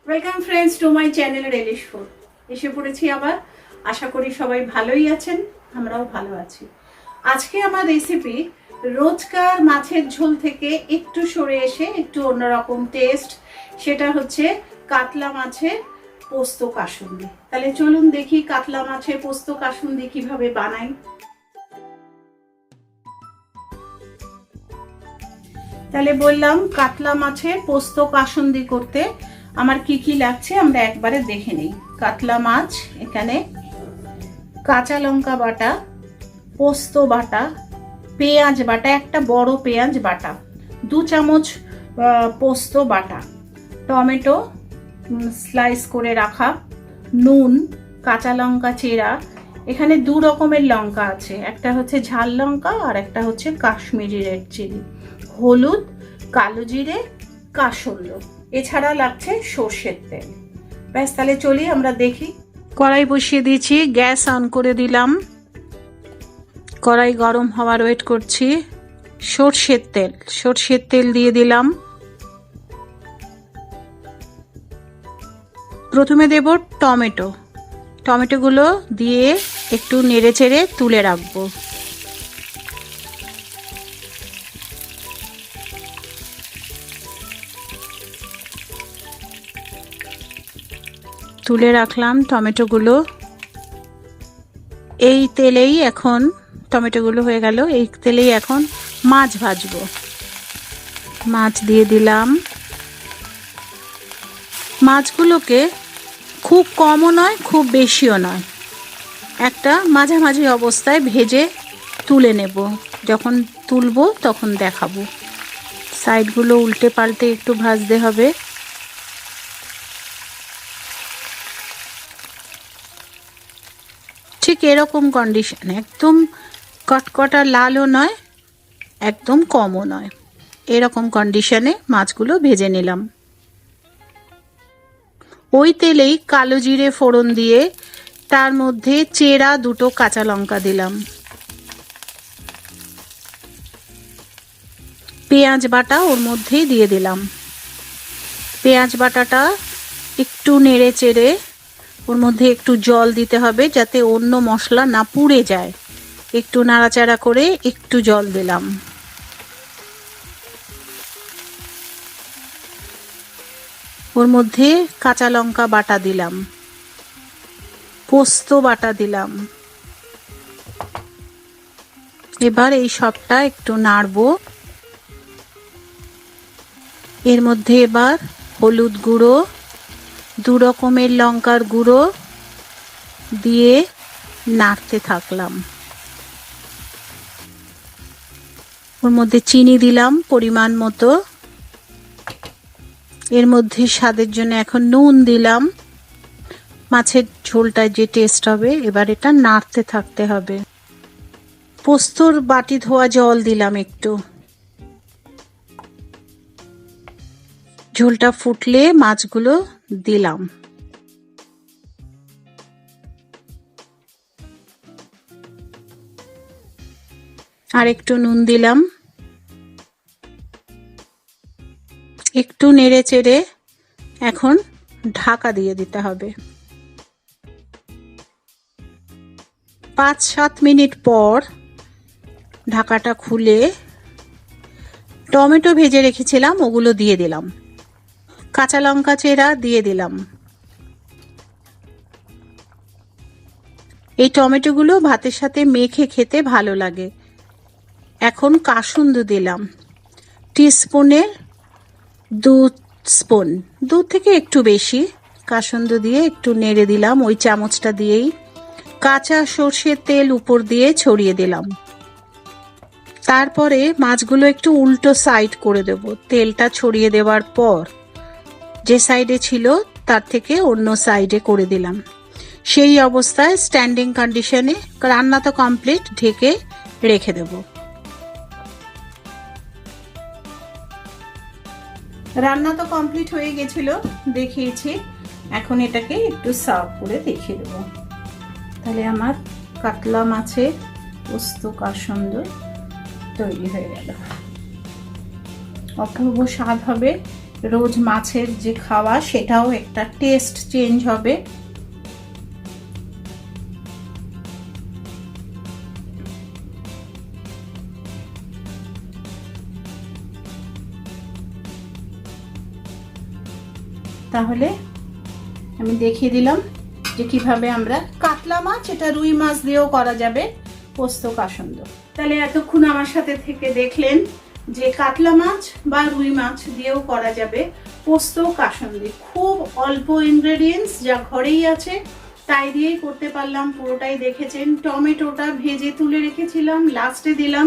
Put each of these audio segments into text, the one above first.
Welcome friends to my channel relish food. এসে পড়েছি আবার। আশা করি সবাই ভালোই আছেন, আমরাও ভালো আছি। আজকে আমার রেসিপি রোজকার মাছের ঝোল থেকে একটু সরে এসে একটু অন্যরকম টেস্ট, সেটা হচ্ছে কাতলা মাছের পোস্ত কাসুন্দি। তাহলে চলুন দেখি কাতলা মাছের পোস্ত কাসুন্দি কিভাবে বানাই। তাহলে বললাম কাতলা মাছের পোস্ত কাসুন্দি করতে আমার কি কি লাগছে আমরা একবারে দেখে নেই। কাতলা মাছ, এখানে কাঁচা লঙ্কা বাটা, পোস্ত বাটা, পেঁয়াজ বাটা, একটা বড় পেঁয়াজ বাটা, 2 চামচ পোস্ত বাটা, টমেটো স্লাইস করে রাখা, নুন, কাঁচা লঙ্কা চেরা। এখানে 2 রকমের লঙ্কা আছে, একটা হচ্ছে ঝাল লঙ্কা আর একটা হচ্ছে কাশ্মীরি রেড চিলি, হলুদ, কালো জিরে, কাসন্দ, এছাড়া লাগছে সর্ষের তেল। ব্যাস, তাহলে চলি আমরা দেখি। কড়াই বসিয়ে দিয়েছি, গ্যাস অন করে দিলাম, কড়াই গরম হওয়ার ওয়েট করছি। সর্ষের তেল দিয়ে দিলাম। প্রথমে দেব টমেটোগুলো দিয়ে একটু নেড়ে চেড়ে তুলে রাখবো। তুলে রাখলাম টমেটোগুলো। এই তেলেই এখন টমেটোগুলো হয়ে গেল, এই তেলেই এখন মাছ ভাজবো। মাছ দিয়ে দিলাম। মাছগুলোকে খুব কমও নয় খুব বেশিও নয়, একটা মাঝামাঝি অবস্থায় ভেজে তুলে নেব। যখন তুলবো তখন দেখাবো। সাইডগুলো উল্টে পাল্টে একটু ভাজতে হবে। ঠিক এরকম কন্ডিশন, একদম কটকটা লালও নয় একদম কমও নয়, এরকম কন্ডিশনে মাছগুলো ভেজে নিলাম। ওই তেলেই কালো জিরে ফোড়ন দিয়ে তার মধ্যে চেরা 2 কাঁচা লঙ্কা দিলাম। পেঁয়াজ বাটা ওর মধ্যেই দিয়ে দিলাম। পেঁয়াজ বাটাটা একটু নেড়ে চেড়ে ওর মধ্যে একটু জল দিতে হবে যাতে অন্য মশলা না পুড়ে যায়। একটু নাড়াচাড়া করে একটু জল দিলাম। ওর মধ্যে কাঁচা লঙ্কা বাটা দিলাম, পোস্ত বাটা দিলাম। এবার এই সবটা একটু নাড়বো। এর মধ্যে এবার হলুদ গুঁড়ো, 2 রকমের লঙ্কার গুঁড়ো দিয়ে নাড়তে থাকলাম। ওর মধ্যে চিনি দিলাম পরিমাণ মতো। এর মধ্যে স্বাদের জন্য এখন নুন দিলাম। মাছের ঝোলটায় যে টেস্ট হবে, এবার এটা নাড়তে থাকতে হবে। পোস্তর বাটি ধোয়া জল দিলাম একটু। ঝোলটা ফুটলে মাছগুলো দিলাম। আর একটু নুন দিলাম। একটু নেড়ে চেড়ে এখন ঢাকা দিয়ে দিতে হবে। 5-7 মিনিট পর ঢাকাটা খুলে টমেটো ভেজে রেখেছিলাম ওগুলো দিয়ে দিলাম। কাঁচা লঙ্কা চেরা দিয়ে দিলাম। এই টমেটোগুলো ভাতের সাথে মেখে খেতে ভালো লাগে। এখন কাসুন্দি দিলাম, টিস্পুনের 2 স্পুন, 2 থেকে একটু বেশি কাসুন্দি দিয়ে একটু নেড়ে দিলাম। ওই চামচটা দিয়েই কাঁচা সর্ষের তেল উপর দিয়ে ছড়িয়ে দিলাম। তারপরে মাছগুলো একটু উল্টো সাইড করে দেব। তেলটা ছড়িয়ে দেওয়ার পর যে সাইডে ছিল তার থেকে অন্য সাইডে করে দিলাম। সেই অবস্থায় স্ট্যান্ডিং কন্ডিশনে রান্না তো কমপ্লিট, ঢেকে রেখে দেব। রান্না তো কমপ্লিট হয়ে গেছিল, দেখিয়েছি। এখন এটাকে একটু সার্ভ করে দেখিয়ে দেবো। তাহলে আমার কাতলা মাছের পোস্ত কাসুন্দি তৈরি হয়ে গেল। অপূর্ব স্বাদ হবে। রোজ মাছের যে খাওয়া সেটাও একটা টেস্ট চেঞ্জ হবে। তাহলে আমি দেখিয়ে দিলাম যে কিভাবে আমরা কাতলা মাছ, এটা রুই মাছ দিয়েও করা যাবে পোস্ত কাসুন্দ। তাহলে এতক্ষণ আমার সাথে থেকে দেখলেন যে কাতলা মাছ বা রুই মাছ দিয়েও করা যাবে পোস্ত কাসুন্দি। খুব অল্প ইনগ্রেডিয়েন্টস যা ঘরেই আছে তাই দিয়েই করতে পারলাম, পুরোটাই দেখেছেন। টমেটোটা ভেজে তুলে রেখেছিলাম, লাস্টে দিলাম,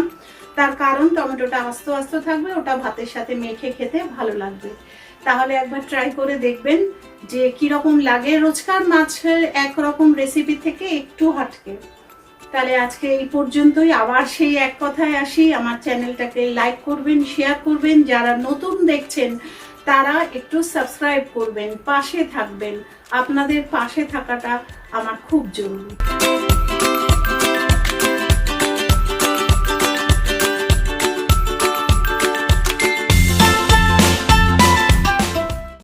তার কারণ টমেটোটা আস্ত আস্ত থাকবে, ওটা ভাতের সাথে মেখে খেতে ভালো লাগবে। তাহলে একবার ট্রাই করে দেখবেন যে কিরকম লাগে, রোজকার মাছের একরকম রেসিপি থেকে একটু হাটকে। তাহলে আজকে এই পর্যন্তই। আবার সেই এক কথায় আসি, আমার চ্যানেলটাকে লাইক করবেন, শেয়ার করবেন, যারা নতুন দেখছেন তারা একটু সাবস্ক্রাইব করবেন, পাশে থাকবেন। আপনাদের পাশে থাকাটা আমার খুব জরুরি।